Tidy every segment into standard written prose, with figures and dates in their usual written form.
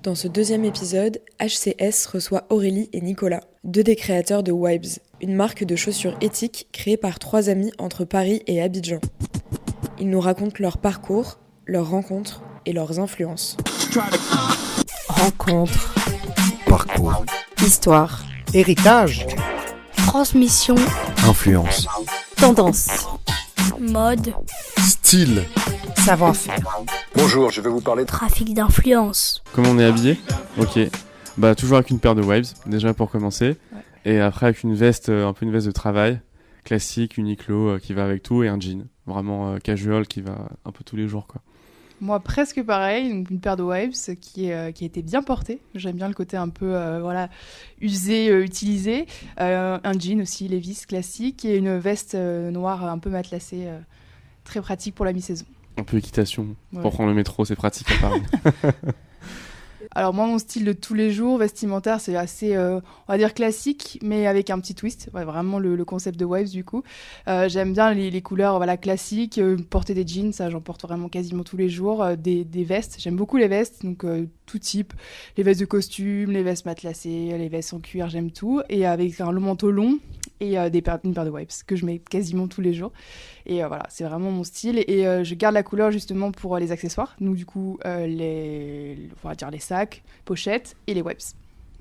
Dans ce deuxième épisode, HCS reçoit Aurélie et Nicolas, deux des créateurs de Wibes, une marque de chaussures éthiques créée par trois amis entre Paris et Abidjan. Ils nous racontent leur parcours, leurs rencontres et leurs influences. Rencontre, Parcours, histoire, héritage, transmission, influence, tendance, mode, style. savoir-faire. Bonjour, je vais vous parler de trafic d'influence. Comment on est habillé ? Ok. Bah toujours avec une paire de Wibes, déjà pour commencer. Ouais. Et après avec une veste, un peu une veste de travail, classique, Uniqlo, qui va avec tout, et un jean. Vraiment casual, qui va un peu tous les jours, quoi. Moi, presque pareil, donc une paire de Wibes qui a été bien portée. J'aime bien le côté un peu usé, utilisé. Un jean aussi, Levi's classique, et une veste noire un peu matelassée, très pratique pour la mi-saison. Un peu équitation. Ouais. Pour prendre le métro, c'est pratique à Paris. Alors moi, mon style de tous les jours vestimentaire, c'est assez, on va dire classique, mais avec un petit twist. Ouais, vraiment le concept de Wibes du coup. J'aime bien les couleurs classiques, porter des jeans, ça j'en porte vraiment quasiment tous les jours. Des vestes, j'aime beaucoup les vestes, donc tout type. Les vestes de costume, les vestes matelassées, les vestes en cuir, j'aime tout. Et avec un long manteau long et une paire de Wibes que je mets quasiment tous les jours. Et voilà, c'est vraiment mon style. Et je garde la couleur justement pour les accessoires. Donc du coup, on va dire les sacs, pochettes et les Wibes.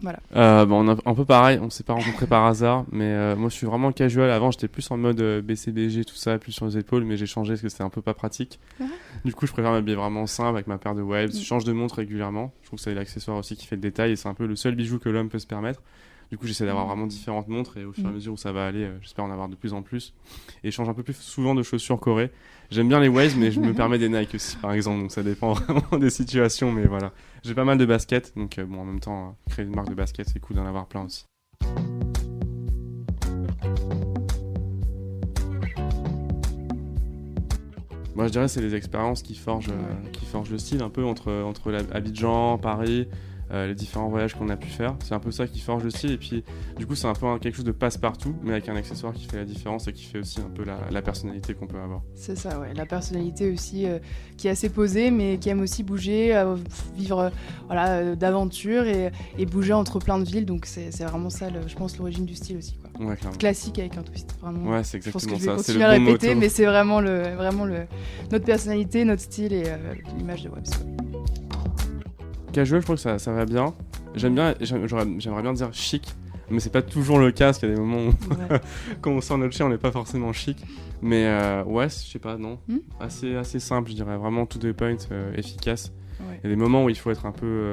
Voilà. On a un peu pareil, on s'est pas rencontrés par hasard, mais moi je suis vraiment casual. Avant j'étais plus en mode BCBG, tout ça, plus sur les épaules, mais j'ai changé parce que c'était un peu pas pratique. Du coup je préfère m'habiller vraiment simple avec ma paire de Wibes. Je change de montre régulièrement, je trouve que c'est l'accessoire aussi qui fait le détail et c'est un peu le seul bijou que l'homme peut se permettre. Du coup, j'essaie d'avoir vraiment différentes montres et au fur et à mesure où ça va aller, j'espère en avoir de plus en plus. Et je change un peu plus souvent de chaussures Corée. J'aime bien les Wibes, mais je me permets des Nike aussi, par exemple. Donc ça dépend vraiment des situations, mais voilà. J'ai pas mal de baskets, donc en même temps, créer une marque de basket, c'est cool d'en avoir plein aussi. Moi, je dirais que c'est les expériences qui forgent le style, un peu entre Abidjan, Paris. Les différents voyages qu'on a pu faire, c'est un peu ça qui forge le style et puis du coup c'est un peu quelque chose de passe-partout mais avec un accessoire qui fait la différence et qui fait aussi un peu la personnalité qu'on peut avoir. C'est ça, ouais, la personnalité aussi qui est assez posée mais qui aime aussi bouger, vivre d'aventures et bouger entre plein de villes, donc c'est vraiment ça, je pense, l'origine du style aussi, quoi. Ouais, clairement. Classique avec un twist, vraiment. Ouais, c'est exactement ça. Je pense que je vais c'est continuer à répéter, mais c'est vraiment notre personnalité, notre style et l'image de Wibes. Casual, je trouve que ça va bien. J'aimerais bien dire chic, mais c'est pas toujours le cas, parce qu'il y a des moments où quand on sort notre chien, on n'est pas forcément chic. Mais ouais, je sais pas, non. Assez simple, je dirais. Vraiment to the point, efficace. Ouais. Il y a des moments où il faut être un peu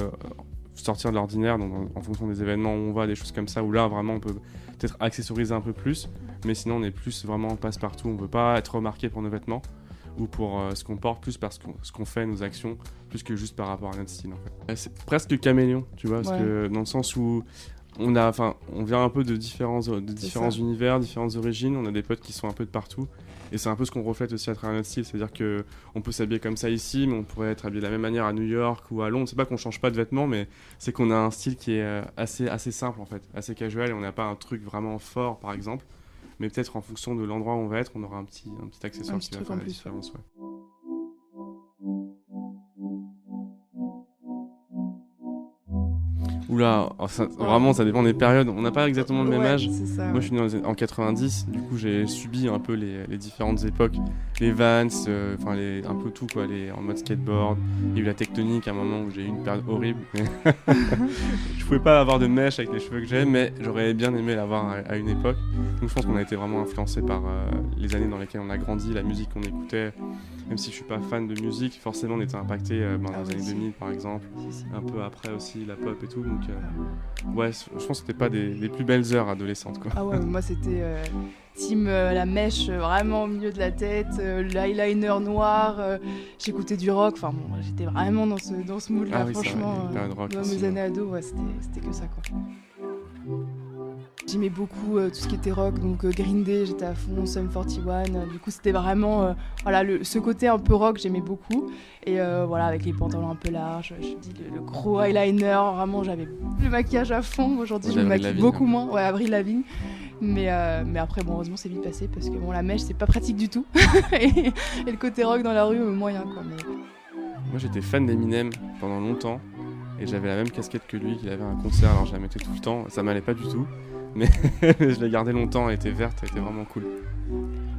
sortir de l'ordinaire, donc en fonction des événements où on va, des choses comme ça, où là vraiment on peut peut-être accessoriser un peu plus. Mais sinon, on est plus vraiment passe-partout. On veut pas être remarqué pour nos vêtements ou pour ce qu'on porte, plus parce que ce qu'on fait, nos actions, plus que juste par rapport à notre style, en fait. C'est presque caméléon, tu vois, parce que dans le sens où on vient un peu de différents univers, différentes origines, on a des potes qui sont un peu de partout, et c'est un peu ce qu'on reflète aussi à travers notre style, c'est-à-dire qu'on peut s'habiller comme ça ici, mais on pourrait être habillé de la même manière à New York ou à Londres. C'est pas qu'on change pas de vêtements, mais c'est qu'on a un style qui est assez simple, en fait, assez casual, et on n'a pas un truc vraiment fort, par exemple. Mais peut-être en fonction de l'endroit où on va être, on aura un petit accessoire qui va faire la différence. Ouais. Oula, vraiment ça dépend des périodes. On n'a pas exactement le même âge. Ça, moi je suis né en 90, du coup j'ai subi un peu les différentes époques. Les Vans, un peu tout quoi, en mode skateboard. Il y a eu la tectonique à un moment où j'ai eu une période horrible. Je pouvais pas avoir de mèche avec les cheveux que j'ai, mais j'aurais bien aimé l'avoir à une époque. Donc je pense qu'on a été vraiment influencé par les années dans lesquelles on a grandi, la musique qu'on écoutait. Même si je suis pas fan de musique, forcément on était impacté dans les années 2000 par exemple, un peu après aussi la pop et tout, donc ouais, je pense que c'était pas des plus belles heures adolescentes, quoi. Ah ouais, moi c'était team la mèche vraiment au milieu de la tête, l'eyeliner noir, j'écoutais du rock, enfin bon, j'étais vraiment dans ce mood là, franchement, dans mes années ado, ouais, c'était que ça, quoi. J'aimais beaucoup tout ce qui était rock, donc Green Day, j'étais à fond, Sum 41, du coup c'était vraiment ce côté un peu rock, j'aimais beaucoup, et avec les pantalons un peu larges, je dis le gros eyeliner, vraiment j'avais le maquillage à fond. Aujourd'hui je me maquille beaucoup moins, ouais, Avril Lavigne, mais après bon, heureusement c'est vite passé parce que bon, la mèche c'est pas pratique du tout et le côté rock dans la rue moyen, quoi. Mais... Moi j'étais fan d'Eminem pendant longtemps. Et j'avais la même casquette que lui, qu'il avait un concert, alors je la mettais tout le temps. Ça m'allait pas du tout, mais je l'ai gardée longtemps, elle était verte, elle était vraiment cool.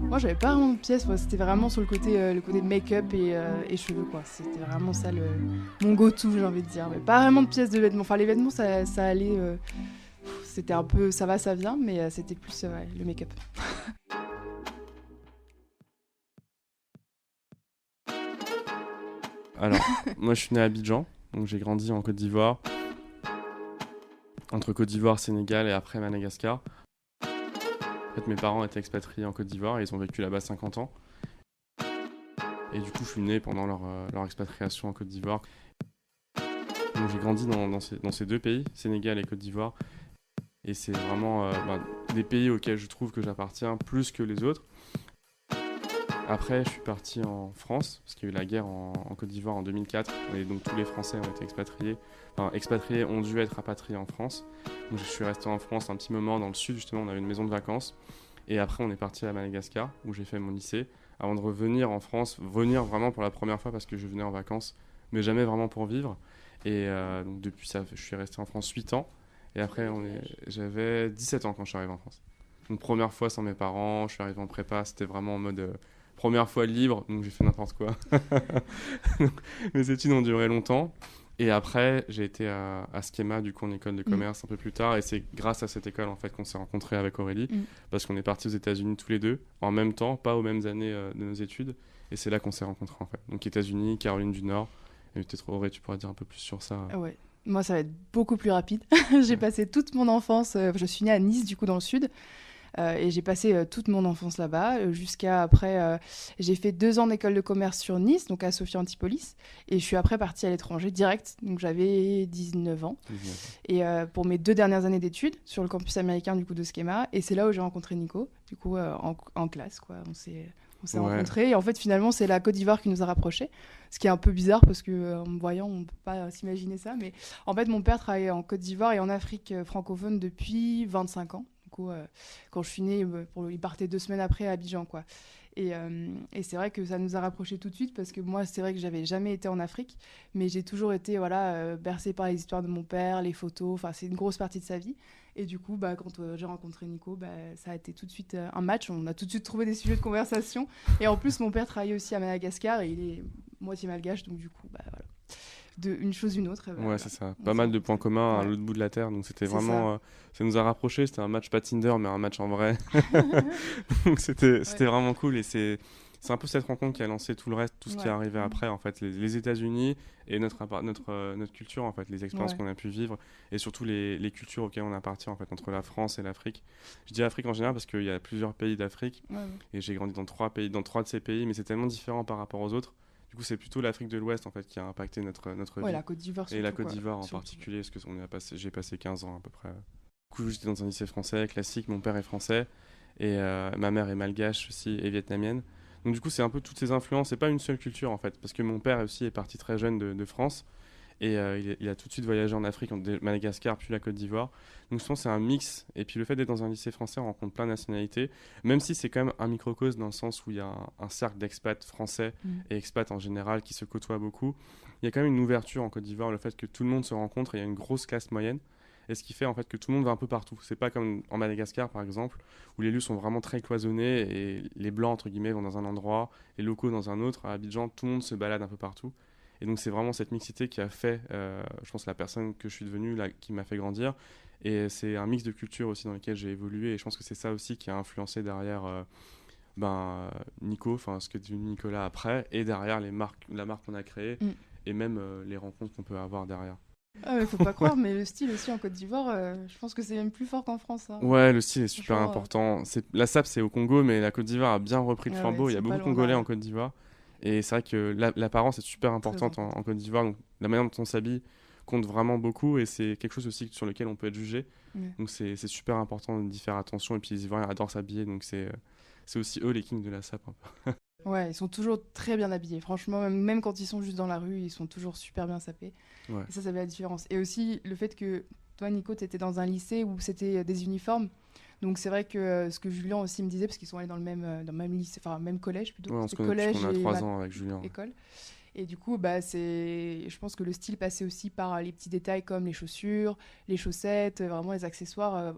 Moi, j'avais pas vraiment de pièces, moi, c'était vraiment sur le côté make-up et cheveux, quoi. C'était vraiment ça mon go-to, j'ai envie de dire. Mais pas vraiment de pièces de vêtements. Enfin, les vêtements, ça allait. C'était un peu ça va, ça vient, mais c'était plus ouais, le make-up. Alors, moi je suis né à Abidjan, donc j'ai grandi en Côte d'Ivoire, entre Côte d'Ivoire, Sénégal et après Madagascar. En fait, mes parents étaient expatriés en Côte d'Ivoire et ils ont vécu là-bas 50 ans. Et du coup, je suis né pendant leur expatriation en Côte d'Ivoire. Donc j'ai grandi dans ces deux pays, Sénégal et Côte d'Ivoire. Et c'est vraiment des pays auxquels je trouve que j'appartiens plus que les autres. Après, je suis parti en France, parce qu'il y a eu la guerre en Côte d'Ivoire en 2004, et donc tous les Français ont été expatriés. Enfin, expatriés ont dû être rapatriés en France. Donc je suis resté en France un petit moment, dans le sud justement, on avait une maison de vacances. Et après, on est parti à Madagascar, où j'ai fait mon lycée, avant de revenir en France, venir vraiment pour la première fois, parce que je venais en vacances, mais jamais vraiment pour vivre. Et donc depuis ça, je suis resté en France 8 ans. Et après, j'avais 17 ans quand je suis arrivé en France. Donc première fois sans mes parents, je suis arrivé en prépa, c'était vraiment en mode... première fois libre, donc j'ai fait n'importe quoi. Mes études ont duré longtemps. Et après, j'ai été à Schema, du coup, en école de commerce un peu plus tard. Et c'est grâce à cette école, en fait, qu'on s'est rencontrés avec Aurélie. Parce qu'on est partis aux États-Unis tous les deux, en même temps, pas aux mêmes années de nos études. Et c'est là qu'on s'est rencontrés, en fait. Donc, États-Unis, Caroline du Nord. Et peut-être, Aurélie, tu pourras dire un peu plus sur ça. Ouais. Moi, ça va être beaucoup plus rapide. J'ai passé toute mon enfance... je suis née à Nice, du coup, dans le sud. Et j'ai passé toute mon enfance là-bas, jusqu'à après, j'ai fait 2 ans d'école de commerce sur Nice, donc à Sophia Antipolis, et je suis après partie à l'étranger direct, donc j'avais 19 ans. Et pour mes 2 dernières années d'études, sur le campus américain du coup de Schema, et c'est là où j'ai rencontré Nico, du coup en classe, quoi. On s'est rencontrés, et en fait finalement c'est la Côte d'Ivoire qui nous a rapprochés, ce qui est un peu bizarre parce que en me voyant on peut pas s'imaginer ça, mais en fait mon père travaillait en Côte d'Ivoire et en Afrique francophone depuis 25 ans. Quand je suis née, il partait 2 semaines après à Abidjan, quoi. Et c'est vrai que ça nous a rapprochés tout de suite parce que moi, c'est vrai que j'avais jamais été en Afrique, mais j'ai toujours été bercée par les histoires de mon père, les photos, enfin c'est une grosse partie de sa vie. Et du coup, quand j'ai rencontré Nico, ça a été tout de suite un match. On a tout de suite trouvé des sujets de conversation. Et en plus, mon père travaillait aussi à Madagascar et il est moitié malgache, donc du coup, voilà. Une chose une autre. Ouais, c'est ça. Pas mal de points communs à l'autre bout de la Terre. Donc c'était vraiment... ça nous a rapprochés. C'était un match pas Tinder, mais un match en vrai. Donc c'était vraiment cool. Et c'est un peu cette rencontre qui a lancé tout le reste, tout ce qui est arrivé après, en fait. Les États-Unis et notre culture, en fait. Les expériences qu'on a pu vivre. Et surtout les cultures auxquelles on appartient, en fait, entre la France et l'Afrique. Je dis Afrique en général parce qu'il y a plusieurs pays d'Afrique. Et j'ai grandi dans 3 pays, dans 3 de ces pays. Mais c'est tellement différent par rapport aux autres. Du coup, c'est plutôt l'Afrique de l'Ouest en fait qui a impacté notre vie. La Côte d'Ivoire surtout. Et la Côte d'Ivoire en particulier, parce que j'ai passé 15 ans à peu près. Du coup, j'étais dans un lycée français classique. Mon père est français et ma mère est malgache aussi et vietnamienne. Donc du coup, c'est un peu toutes ces influences. C'est pas une seule culture en fait, parce que mon père aussi est parti très jeune de France. Et il a tout de suite voyagé en Afrique, Madagascar, puis la Côte d'Ivoire. Donc je pense que c'est un mix. Et puis le fait d'être dans un lycée français, on rencontre plein de nationalités. Même si c'est quand même un microcosme dans le sens où il y a un cercle d'expats français et expats en général qui se côtoient beaucoup. Il y a quand même une ouverture en Côte d'Ivoire, le fait que tout le monde se rencontre et il y a une grosse classe moyenne. Et ce qui fait en fait que tout le monde va un peu partout. C'est pas comme en Madagascar par exemple, où les lieux sont vraiment très cloisonnés et les blancs entre guillemets vont dans un endroit, les locaux dans un autre. À Abidjan, tout le monde se balade un peu partout. Et donc c'est vraiment cette mixité qui a fait, je pense, la personne que je suis devenue, qui m'a fait grandir. Et c'est un mix de cultures aussi dans lequel j'ai évolué. Et je pense que c'est ça aussi qui a influencé derrière Nico, enfin ce que est devenu Nicolas après, et derrière la marque qu'on a créée, et même les rencontres qu'on peut avoir derrière. Ah mais faut pas croire, mais le style aussi en Côte d'Ivoire, je pense que c'est même plus fort qu'en France. Hein. Ouais, le style est super important. La SAP c'est au Congo, mais la Côte d'Ivoire a bien repris le flambeau. Il y a beaucoup de Congolais en Côte d'Ivoire. Et c'est vrai que l'apparence est super importante en Côte d'Ivoire. Donc la manière dont on s'habille compte vraiment beaucoup et c'est quelque chose aussi sur lequel on peut être jugé. Donc c'est super important d'y faire attention. Et puis les Ivoiriens adorent s'habiller, donc c'est aussi eux les kings de la SAP un peu. Ouais, ils sont toujours très bien habillés. Franchement, même quand ils sont juste dans la rue, ils sont toujours super bien sapés. Ouais. Et ça fait la différence. Et aussi le fait que toi, Nico, tu étais dans un lycée où c'était des uniformes. Donc c'est vrai que ce que Julien aussi me disait, parce qu'ils sont allés dans le même lycée, enfin même collège plutôt. Ouais, on a 3 ans avec Julien. École. Et du coup, je pense que le style passait aussi par les petits détails comme les chaussures, les chaussettes, vraiment les accessoires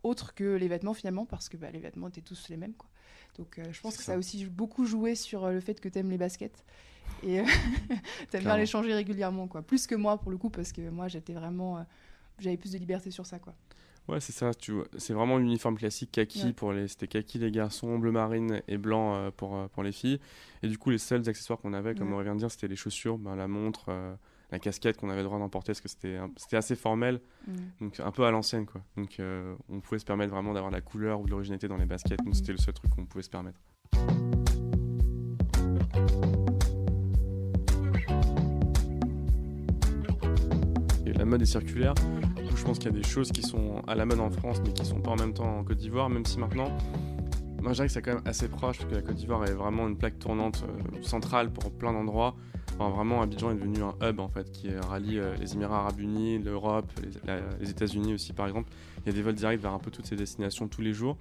autres que les vêtements finalement, parce que les vêtements étaient tous les mêmes, quoi. Donc je pense que ça a aussi beaucoup joué sur le fait que t'aimes les baskets. Et t'aimes bien les changer régulièrement, quoi. Plus que moi, pour le coup, parce que moi, j'avais plus de liberté sur ça, quoi. Ouais, c'est ça, tu vois. C'est vraiment l'uniforme classique kaki c'était kaki les garçons, bleu marine et blanc pour les filles. Et du coup, les seuls accessoires qu'on avait, comme on vient de dire, c'était les chaussures, la montre, la casquette qu'on avait le droit d'emporter parce que c'était assez formel, donc un peu à l'ancienne, quoi. Donc on pouvait se permettre vraiment d'avoir la couleur ou de l'originalité dans les baskets, donc c'était le seul truc qu'on pouvait se permettre. Et la mode est circulaire. Je pense qu'il y a des choses qui sont à la mode en France mais qui sont pas en même temps en Côte d'Ivoire, même si maintenant, moi je dirais que c'est quand même assez proche parce que la Côte d'Ivoire est vraiment une plaque tournante centrale pour plein d'endroits. Enfin, vraiment, Abidjan est devenu un hub en fait qui rallie les Émirats Arabes Unis, l'Europe, les États-Unis aussi par exemple. Il y a des vols directs vers un peu toutes ces destinations tous les jours.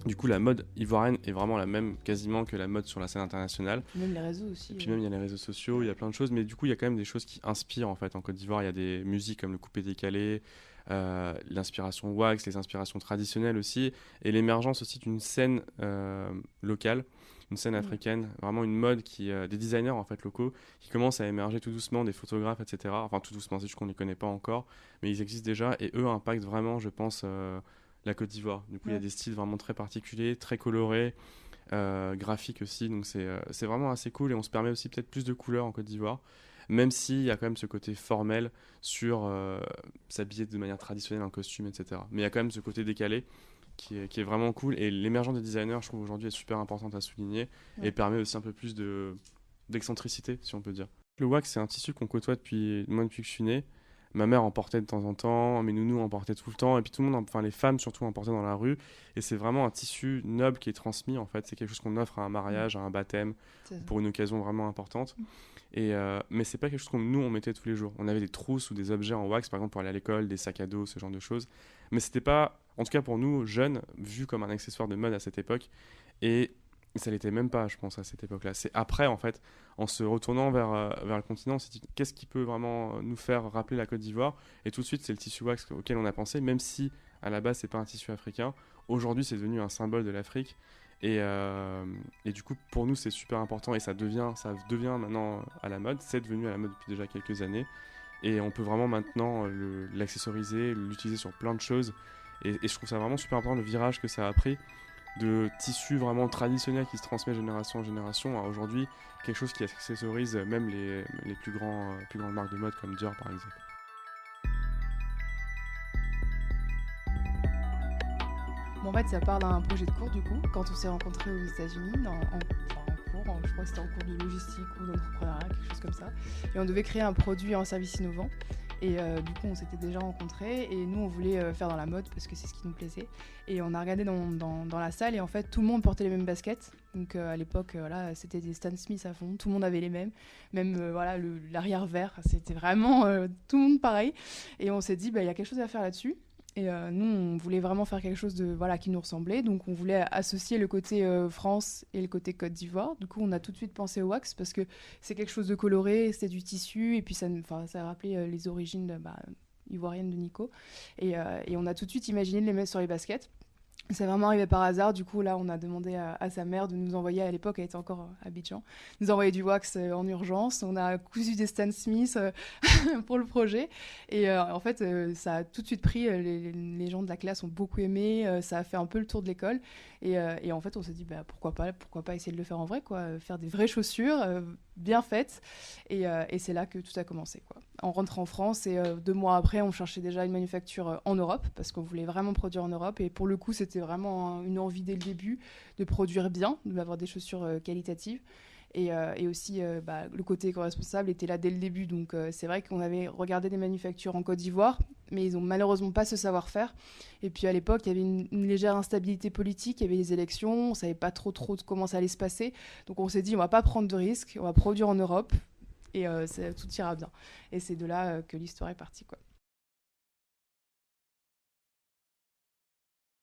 Du coup, la mode ivoirienne est vraiment la même quasiment que la mode sur la scène internationale. Et même les réseaux aussi. Et puis même, il y a les réseaux sociaux, il y a plein de choses. Mais du coup, il y a quand même des choses qui inspirent en fait. En Côte d'Ivoire, il y a des musiques comme le coupé-décalé, l'inspiration wax, les inspirations traditionnelles aussi. Et l'émergence aussi d'une scène locale, une scène africaine. Vraiment une mode des designers en fait locaux qui commencent à émerger tout doucement, des photographes, etc. Enfin, tout doucement, c'est juste qu'on ne les connaît pas encore. Mais ils existent déjà et eux impactent vraiment, je pense... la Côte d'Ivoire. Du coup, il y a des styles vraiment très particuliers, très colorés, graphiques aussi. Donc, c'est vraiment assez cool et on se permet aussi peut-être plus de couleurs en Côte d'Ivoire, même s'il y a quand même ce côté formel sur s'habiller de manière traditionnelle en costume, etc. Mais il y a quand même ce côté décalé qui est vraiment cool. Et l'émergence des designers, je trouve aujourd'hui, est super importante à souligner et permet aussi un peu plus d'excentricité, si on peut dire. Le wax, c'est un tissu qu'on côtoie depuis que je suis né. Ma mère en portait de temps en temps, mes nounous en portaient tout le temps, et puis tout le monde, enfin les femmes surtout, en portaient dans la rue. Et c'est vraiment un tissu noble qui est transmis, en fait. C'est quelque chose qu'on offre à un mariage, à un baptême, pour une occasion vraiment importante. Mais c'est pas quelque chose on mettait tous les jours. On avait des trousses ou des objets en wax, par exemple pour aller à l'école, des sacs à dos, ce genre de choses. Mais c'était pas, en tout cas pour nous, jeunes, vu comme un accessoire de mode à cette époque. Et ça l'était même pas, je pense, à cette époque-là. C'est après, en fait, en se retournant vers le continent, on s'est dit qu'est-ce qui peut vraiment nous faire rappeler la Côte d'Ivoire. Et tout de suite, c'est le tissu wax auquel on a pensé, même si à la base, c'est pas un tissu africain. Aujourd'hui, c'est devenu un symbole de l'Afrique. Et du coup, pour nous, c'est super important et ça devient maintenant à la mode. C'est devenu à la mode depuis déjà quelques années. Et on peut vraiment maintenant l'accessoriser, l'utiliser sur plein de choses. Et je trouve ça vraiment super important, le virage que ça a pris de tissu vraiment traditionnel qui se transmet génération en génération à aujourd'hui quelque chose qui accessorise même les plus grandes marques de mode comme Dior par exemple. Bon, en fait, ça part d'un projet de cours du coup, quand on s'est rencontrés aux États-Unis, je crois que c'était en cours de logistique ou d'entrepreneuriat, quelque chose comme ça. Et on devait créer un produit en service innovant. Et du coup, on s'était déjà rencontrés et nous, on voulait faire dans la mode parce que c'est ce qui nous plaisait. Et on a regardé dans la salle et en fait, tout le monde portait les mêmes baskets. Donc à l'époque, c'était des Stan Smith à fond, tout le monde avait les mêmes. Même l'arrière vert, c'était vraiment tout le monde pareil. Et on s'est dit, il y a quelque chose à faire là-dessus. Et nous, on voulait vraiment faire quelque chose qui nous ressemblait. Donc, on voulait associer le côté France et le côté Côte d'Ivoire. Du coup, on a tout de suite pensé au wax parce que c'est quelque chose de coloré, c'est du tissu. Et puis, ça rappelait les origines ivoiriennes de Nico. Et on a tout de suite imaginé de les mettre sur les baskets. C'est vraiment arrivé par hasard. Du coup, là, on a demandé à sa mère de nous envoyer, à l'époque, elle était encore à Abidjan, nous envoyer du wax en urgence. On a cousu des Stan Smith pour le projet. Et en fait, ça a tout de suite pris. Les gens de la classe ont beaucoup aimé. Ça a fait un peu le tour de l'école. Et en fait, on s'est dit, pourquoi pas essayer de le faire en vrai, quoi. Faire des vraies chaussures bien faites. Et c'est là que tout a commencé, quoi. On rentre en France et 2 mois après, on cherchait déjà une manufacture en Europe parce qu'on voulait vraiment produire en Europe. Et pour le coup, c'était vraiment une envie dès le début de produire bien, d'avoir des chaussures qualitatives. Et aussi, le côté éco-responsable était là dès le début. Donc, c'est vrai qu'on avait regardé des manufactures en Côte d'Ivoire, mais ils n'ont malheureusement pas ce savoir-faire. Et puis, à l'époque, il y avait une légère instabilité politique, il y avait les élections, on ne savait pas trop comment ça allait se passer. Donc, on s'est dit, on ne va pas prendre de risques, on va produire en Europe et tout ira bien. Et c'est de là que l'histoire est partie, quoi.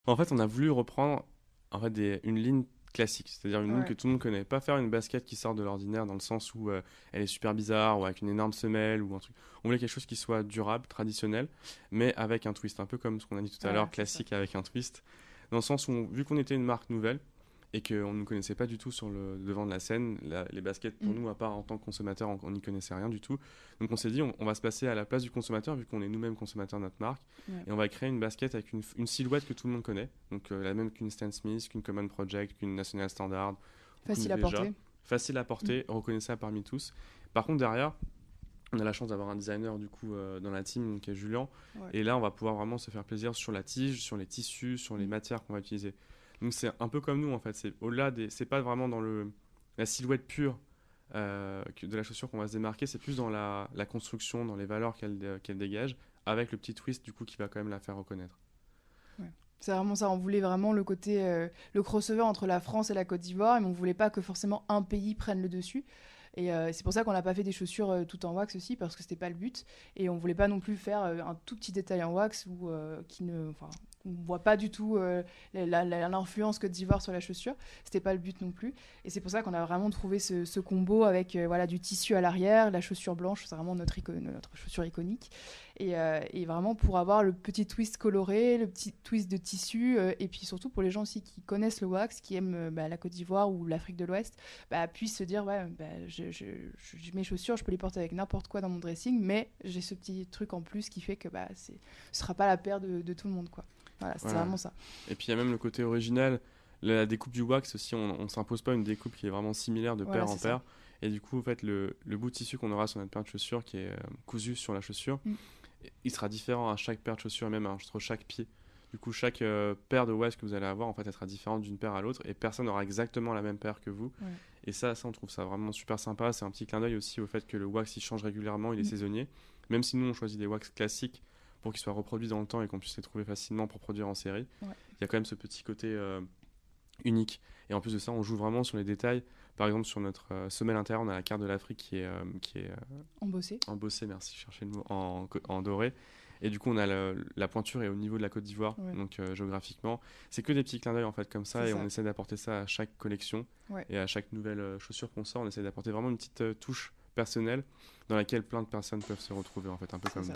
En fait, on a voulu reprendre une ligne classique, c'est-à-dire une ligne que tout le monde connaît. Pas faire une basket qui sort de l'ordinaire dans le sens où elle est super bizarre ou avec une énorme semelle ou un truc. On voulait quelque chose qui soit durable, traditionnel, mais avec un twist, un peu comme ce qu'on a dit tout à l'heure, classique avec un twist. Dans le sens où, vu qu'on était une marque nouvelle et qu'on ne nous connaissait pas du tout sur le devant de la scène, les baskets pour nous, à part en tant que consommateur, on n'y connaissait rien du tout. Donc on s'est dit, on va se placer à la place du consommateur, vu qu'on est nous-mêmes consommateurs de notre marque, et on va créer une basket avec une silhouette que tout le monde connaît, donc la même qu'une Stan Smith, qu'une Common Project, qu'une National Standard. Facile à porter. Facile à porter, reconnaissable parmi tous. Par contre, derrière, on a la chance d'avoir un designer du coup dans la team qui est Julien, et là on va pouvoir vraiment se faire plaisir sur la tige, sur les tissus, sur les matières qu'on va utiliser. Donc c'est un peu comme nous en fait, c'est au-delà c'est pas vraiment dans la silhouette pure de la chaussure qu'on va se démarquer, c'est plus dans la construction, dans les valeurs qu'elle dégage, avec le petit twist du coup qui va quand même la faire reconnaître. C'est vraiment ça, on voulait vraiment le côté, le crossover entre la France et la Côte d'Ivoire, mais on voulait pas que forcément un pays prenne le dessus. Et c'est pour ça qu'on n'a pas fait des chaussures tout en wax aussi, parce que c'était pas le but. Et on voulait pas non plus faire un tout petit détail en wax on voit pas du tout l'influence Côte d'Ivoire sur la chaussure. C'était pas le but non plus. Et c'est pour ça qu'on a vraiment trouvé ce combo avec du tissu à l'arrière, la chaussure blanche, c'est vraiment notre chaussure iconique. Et vraiment pour avoir le petit twist coloré, le petit twist de tissu, et puis surtout pour les gens aussi qui connaissent le wax, qui aiment la Côte d'Ivoire ou l'Afrique de l'Ouest, puissent se dire mes chaussures, je peux les porter avec n'importe quoi dans mon dressing, mais j'ai ce petit truc en plus qui fait que ce sera pas la paire de tout le monde, quoi. Voilà, c'est vraiment ça. Et puis il y a même le côté original, la découpe du wax aussi, on s'impose pas une découpe qui est vraiment similaire de paire en paire. Et du coup, en fait, le bout de tissu qu'on aura sur notre paire de chaussures qui est cousu sur la chaussure, il sera différent à chaque paire de chaussures, même entre chaque pied. Du coup, chaque paire de wax que vous allez avoir, en fait, elle sera différente d'une paire à l'autre et personne n'aura exactement la même paire que vous. Et ça, on trouve ça vraiment super sympa. C'est un petit clin d'œil aussi au fait que le wax, il change régulièrement, il est saisonnier. Même si nous, on choisit des wax classiques pour qu'ils soient reproduits dans le temps et qu'on puisse les trouver facilement pour produire en série. Il y a quand même ce petit côté unique. Et en plus de ça, on joue vraiment sur les détails. Par exemple, sur notre semelle intérieure, on a la carte de l'Afrique qui est embossée. Embossée, merci, je cherchais le mot, en doré. Et du coup, on a la pointure est au niveau de la Côte d'Ivoire, donc géographiquement. C'est que des petits clins d'œil en fait comme ça, et on essaie d'apporter ça à chaque collection et à chaque nouvelle chaussure qu'on sort. On essaie d'apporter vraiment une petite touche personnelle dans laquelle plein de personnes peuvent se retrouver en fait, un peu comme nous.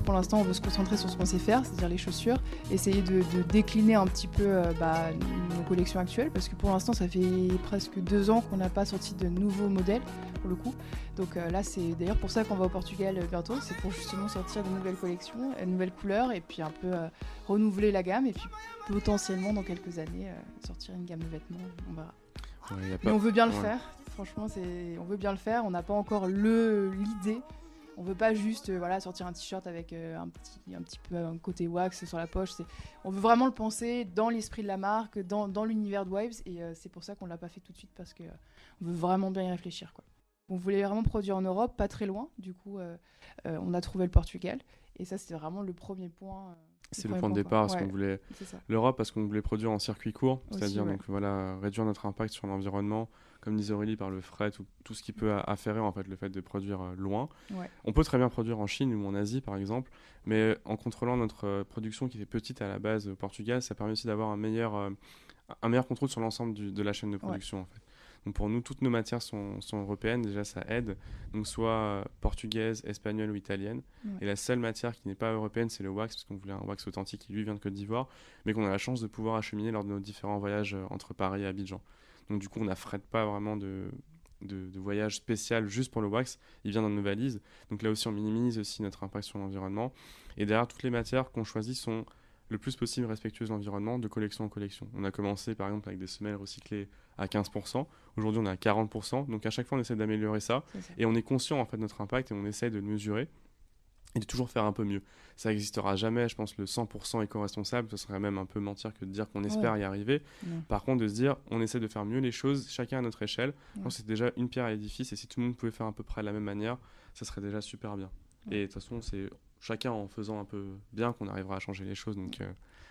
Pour l'instant, on veut se concentrer sur ce qu'on sait faire, c'est-à-dire les chaussures, essayer de décliner un petit peu nos collections actuelles, parce que pour l'instant, ça fait presque 2 ans qu'on n'a pas sorti de nouveaux modèles, pour le coup. Donc là, c'est d'ailleurs pour ça qu'on va au Portugal bientôt, c'est pour justement sortir de nouvelles collections, de nouvelles couleurs, et puis un peu renouveler la gamme, et puis potentiellement, dans quelques années, sortir une gamme de vêtements, on verra. Mais on veut bien le faire, franchement, on veut bien le faire, on n'a pas encore l'idée. On veut pas juste sortir un t-shirt avec un petit peu un côté wax sur la poche. On veut vraiment le penser dans l'esprit de la marque, dans l'univers de Wives, et c'est pour ça qu'on l'a pas fait tout de suite, parce qu'on veut vraiment bien y réfléchir, quoi. On voulait vraiment produire en Europe, pas très loin. Du coup, on a trouvé le Portugal, et ça c'était vraiment le premier point. C'est le point de départ, parce qu'on voulait l'Europe, parce qu'on voulait produire en circuit court, c'est-à-dire réduire notre impact sur l'environnement, comme disait Aurélie, par le fret, tout ce qui peut affairer en fait le fait de produire loin. On peut très bien produire en Chine ou en Asie par exemple, mais en contrôlant notre production qui était petite à la base au Portugal, ça permet aussi d'avoir un meilleur contrôle sur l'ensemble de la chaîne de production en fait. Donc pour nous, toutes nos matières sont européennes, déjà ça aide, donc soit portugaise, espagnole ou italienne. Et la seule matière qui n'est pas européenne, c'est le wax, parce qu'on voulait un wax authentique qui lui vient de Côte d'Ivoire, mais qu'on a la chance de pouvoir acheminer lors de nos différents voyages entre Paris et Abidjan. Donc du coup, on n'affrète pas vraiment de voyage spécial juste pour le wax, il vient dans nos valises. Donc là aussi, on minimise aussi notre impact sur l'environnement. Et derrière, toutes les matières qu'on choisit sont le plus possible respectueuses de l'environnement, de collection en collection. On a commencé par exemple avec des semelles recyclées à 15%, aujourd'hui on est à 40%, donc à chaque fois on essaie d'améliorer ça, et on est conscient en fait de notre impact et on essaie de le mesurer et de toujours faire un peu mieux. Ça n'existera jamais, je pense, le 100% éco-responsable, ce serait même un peu mentir que de dire qu'on espère y arriver. Par contre, de se dire on essaie de faire mieux les choses, chacun à notre échelle, je pense que c'est déjà une pierre à l'édifice, et si tout le monde pouvait faire à peu près de la même manière, ça serait déjà super bien. Et de toute façon, chacun en faisant un peu bien qu'on arrivera à changer les choses. Donc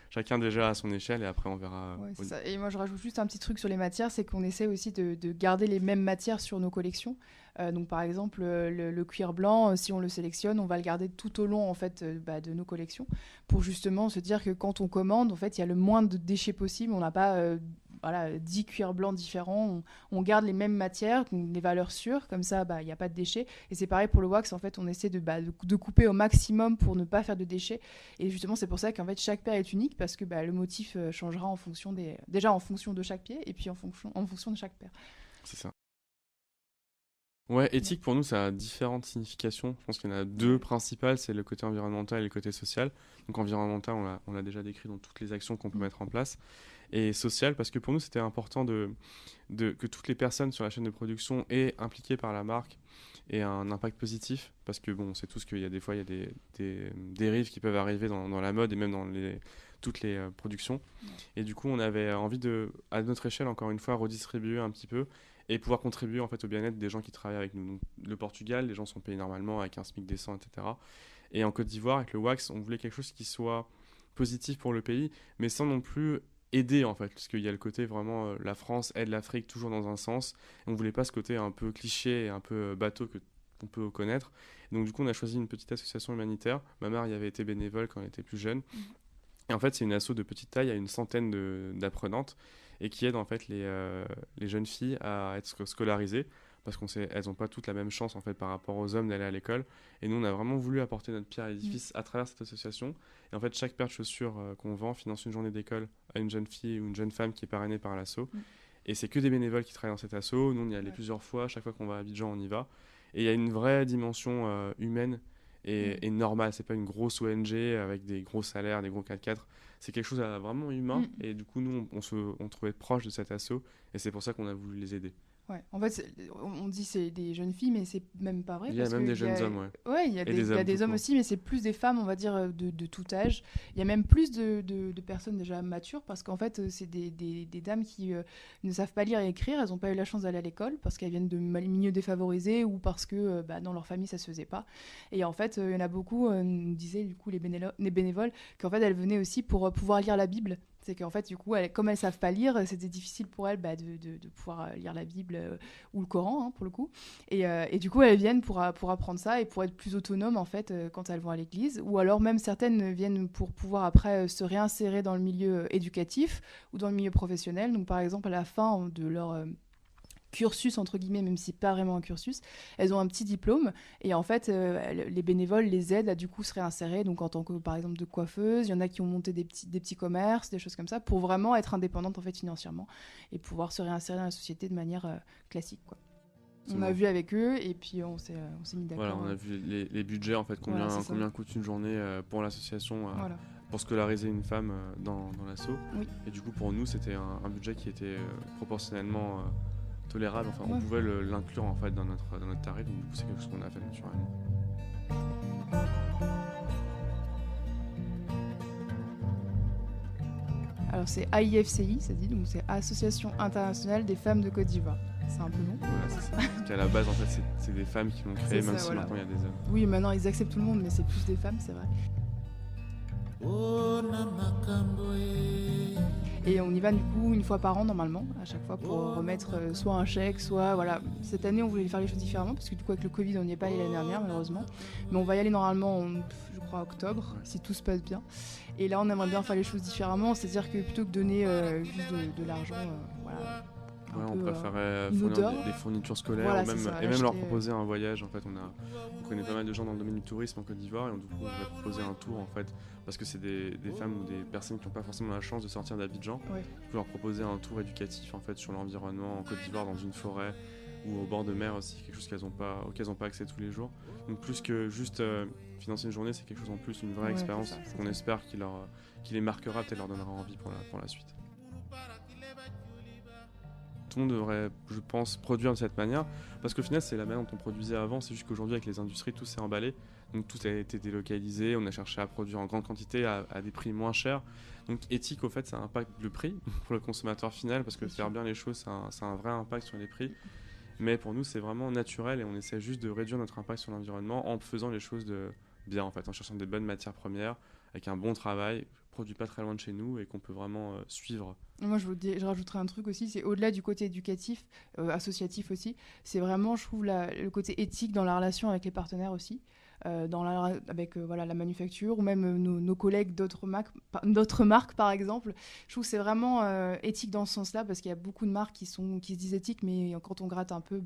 chacun déjà à son échelle et après on verra. Ouais, c'est ça. Et moi je rajoute juste un petit truc sur les matières, c'est qu'on essaie aussi de garder les mêmes matières sur nos collections. Donc par exemple le cuir blanc, si on le sélectionne, on va le garder tout au long en fait de nos collections pour justement se dire que quand on commande, en fait il y a le moins de déchets possible. On n'a pas 10 cuirs blancs différents. On garde les mêmes matières, les valeurs sûres, comme ça il n'y a pas de déchets. Et c'est pareil pour le wax, en fait on essaie de couper au maximum pour ne pas faire de déchets. Et justement c'est pour ça qu'en fait chaque paire est unique parce que le motif changera en fonction en fonction de chaque pied et puis en fonction de chaque paire. C'est ça. Ouais, éthique pour nous ça a différentes significations. Je pense qu'il y en a deux principales, c'est le côté environnemental et le côté social. Donc environnemental, on l'a déjà décrit dans toutes les actions qu'on peut mettre en place. Et social, parce que pour nous c'était important que toutes les personnes sur la chaîne de production aient impliquées par la marque et un impact positif. Parce que bon, on sait tous qu'il y a des fois il y a des dérives qui peuvent arriver dans la mode et même dans toutes les productions. Et du coup on avait envie à notre échelle encore une fois, redistribuer un petit peu et pouvoir contribuer en fait au bien-être des gens qui travaillent avec nous. Donc, le Portugal, les gens sont payés normalement avec un SMIC décent, etc. Et en Côte d'Ivoire, avec le wax, on voulait quelque chose qui soit positif pour le pays, mais sans non plus aider en fait, parce qu'il y a le côté vraiment la France aide l'Afrique toujours dans un sens. Et on voulait pas ce côté un peu cliché et un peu bateau qu'on peut connaître. Et donc du coup, on a choisi une petite association humanitaire. Ma mère y avait été bénévole quand elle était plus jeune. Et en fait, c'est une asso de petite taille, il y a une centaine d'apprenantes et qui aide en fait les jeunes filles à être scolarisées parce qu'elles n'ont pas toutes la même chance en fait par rapport aux hommes d'aller à l'école. Et nous, on a vraiment voulu apporter notre pierre à l'édifice à travers cette association. Et en fait, chaque paire de chaussures qu'on vend finance une journée d'école à une jeune fille ou une jeune femme qui est parrainée par l'asso. Et c'est que des bénévoles qui travaillent dans cette asso. Nous, on y allait plusieurs fois. Chaque fois qu'on va à Abidjan, on y va. Et il y a une vraie dimension humaine et normale. C'est pas une grosse ONG avec des gros salaires, des gros 4x4. C'est quelque chose de vraiment humain. Et du coup, nous, on trouvait proche de cet asso. Et c'est pour ça qu'on a voulu les aider. Ouais, en fait, on dit c'est des jeunes filles, mais c'est même pas vrai. Il y a même des jeunes hommes, ouais. Ouais, il y a des hommes aussi, mais c'est plus des femmes, on va dire, de tout âge. Il y a même plus de personnes déjà matures, parce qu'en fait, c'est des dames qui ne savent pas lire et écrire, elles n'ont pas eu la chance d'aller à l'école, parce qu'elles viennent de milieux défavorisés, ou parce que dans leur famille, ça se faisait pas. Et en fait, il y en a beaucoup, nous disaient du coup les bénévoles, qu'en fait, elles venaient aussi pour pouvoir lire la Bible. C'est qu'en fait, du coup, comme elles ne savent pas lire, c'était difficile pour elles de pouvoir lire la Bible ou le Coran, pour le coup. Et du coup, elles viennent pour apprendre ça et pour être plus autonomes, en fait, quand elles vont à l'église. Ou alors même certaines viennent pour pouvoir après se réinsérer dans le milieu éducatif ou dans le milieu professionnel. Donc, par exemple, à la fin de leur cursus entre guillemets, même si c'est pas vraiment un cursus, elles ont un petit diplôme et en fait les bénévoles les aident à du coup se réinsérer, donc en tant que par exemple de coiffeuse, il y en a qui ont monté des petits commerces, des choses comme ça pour vraiment être indépendantes en fait financièrement et pouvoir se réinsérer dans la société de manière classique quoi. On a vu avec eux et puis on s'est mis d'accord. Voilà, on a vu les budgets en fait, combien coûte une journée pour l'association pour scolariser une femme dans l'asso. Oui. Et du coup pour nous c'était un budget qui était proportionnellement tolérable, enfin on pouvait l'inclure en fait dans notre tarif, donc du coup c'est quelque chose qu'on a fait naturellement. Alors c'est AIFCI, ça dit, donc c'est Association Internationale des Femmes de Côte d'Ivoire. C'est un peu long. Voilà, c'est ça. Parce qu'à la base en fait c'est des femmes qui l'ont créé, même si maintenant il y a des hommes. Oui, maintenant ils acceptent tout le monde, mais c'est plus des femmes, c'est vrai. Et on y va du coup une fois par an normalement, à chaque fois pour remettre soit un chèque, soit voilà. Cette année on voulait faire les choses différemment parce que du coup avec le Covid on n'y est pas allé l'année dernière malheureusement. Mais on va y aller normalement je crois octobre si tout se passe bien. Et là on aimerait bien faire les choses différemment, c'est-à-dire que plutôt que donner juste de l'argent, voilà. Ouais, on préférait fournir des fournitures scolaires voilà, même leur proposer un voyage. En fait, on connaît pas mal de gens dans le domaine du tourisme en Côte d'Ivoire et du coup, on voudrait proposer un tour en fait, parce que c'est des femmes ou des personnes qui n'ont pas forcément la chance de sortir d'Abidjan. Ouais. On peut leur proposer un tour éducatif en fait sur l'environnement en Côte d'Ivoire, dans une forêt ou au bord de mer aussi, quelque chose auquel elles n'ont pas accès tous les jours. Donc plus que juste financer une journée, c'est quelque chose en plus, une vraie expérience qu'on espère qui les marquera, peut-être leur donnera envie pour la suite. Tout le monde devrait, je pense, produire de cette manière, parce qu'au final c'est la manière dont on produisait avant, c'est juste qu'aujourd'hui avec les industries tout s'est emballé, donc tout a été délocalisé, on a cherché à produire en grande quantité à des prix moins chers, donc éthique au fait ça impacte le prix pour le consommateur final, parce que faire bien les choses ça a un vrai impact sur les prix, mais pour nous c'est vraiment naturel et on essaie juste de réduire notre impact sur l'environnement en faisant les choses de bien en fait, en cherchant des bonnes matières premières, avec un bon travail, produit pas très loin de chez nous et qu'on peut vraiment suivre. Moi, je rajouterais un truc aussi, c'est au-delà du côté éducatif, associatif aussi, c'est vraiment, je trouve, le côté éthique dans la relation avec les partenaires aussi, avec voilà, la manufacture ou même nos collègues d'autres marques, par exemple. Je trouve que c'est vraiment éthique dans ce sens-là, parce qu'il y a beaucoup de marques qui se disent éthiques, mais quand on gratte un peu,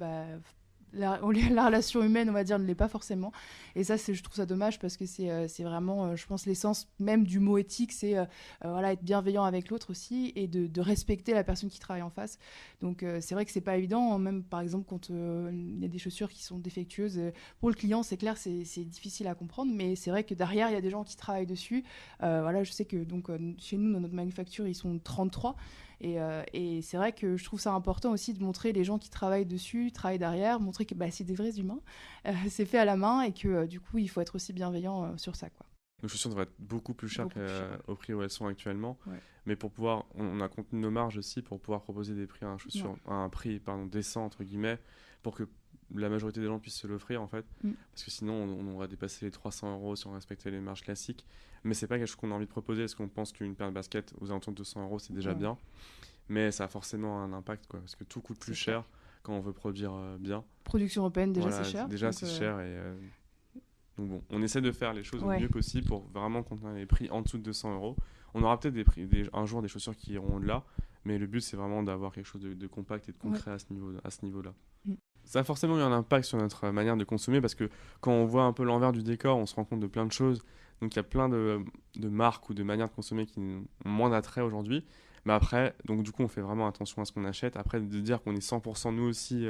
la relation humaine, on va dire, ne l'est pas forcément. Et ça, je trouve ça dommage parce que c'est vraiment, je pense, l'essence même du mot éthique, c'est voilà, être bienveillant avec l'autre aussi et de respecter la personne qui travaille en face. Donc, c'est vrai que c'est pas évident. Même, par exemple, quand il y a des chaussures qui sont défectueuses, pour le client, c'est clair, c'est difficile à comprendre. Mais c'est vrai que derrière, il y a des gens qui travaillent dessus. Voilà, je sais que donc, chez nous, dans notre manufacture, ils sont 33. Et c'est vrai que je trouve ça important aussi de montrer les gens qui travaillent dessus, travaillent derrière, montrer que c'est des vrais humains, c'est fait à la main et que du coup il faut être aussi bienveillant sur ça, quoi. Nos chaussures devraient être beaucoup plus chères au prix où elles sont actuellement, Ouais. mais pour pouvoir, on a contenu nos marges aussi pour pouvoir proposer des prix à un prix décent entre guillemets, pour que la majorité des gens puissent se l'offrir en fait, parce que sinon on aurait dépassé les 300 € si on respectait les marges classiques, mais c'est pas quelque chose qu'on a envie de proposer parce qu'on pense qu'une paire de baskets aux alentours de 200 € c'est déjà bien, mais ça a forcément un impact quoi, parce que tout coûte plus cher quand on veut produire bien. Production européenne déjà Voilà, c'est cher. Déjà c'est cher et donc bon, on essaie de faire les choses au mieux possible pour vraiment contenir les prix en dessous de 200 €. On aura peut-être un jour des chaussures qui iront au-delà, mais le but c'est vraiment d'avoir quelque chose de compact et de concret à ce niveau-là. Ça a forcément eu un impact sur notre manière de consommer parce que quand on voit un peu l'envers du décor, on se rend compte de plein de choses. Donc il y a plein de marques ou de manières de consommer qui ont moins d'attrait aujourd'hui. Mais après, donc du coup, on fait vraiment attention à ce qu'on achète. Après, de dire qu'on est 100% nous aussi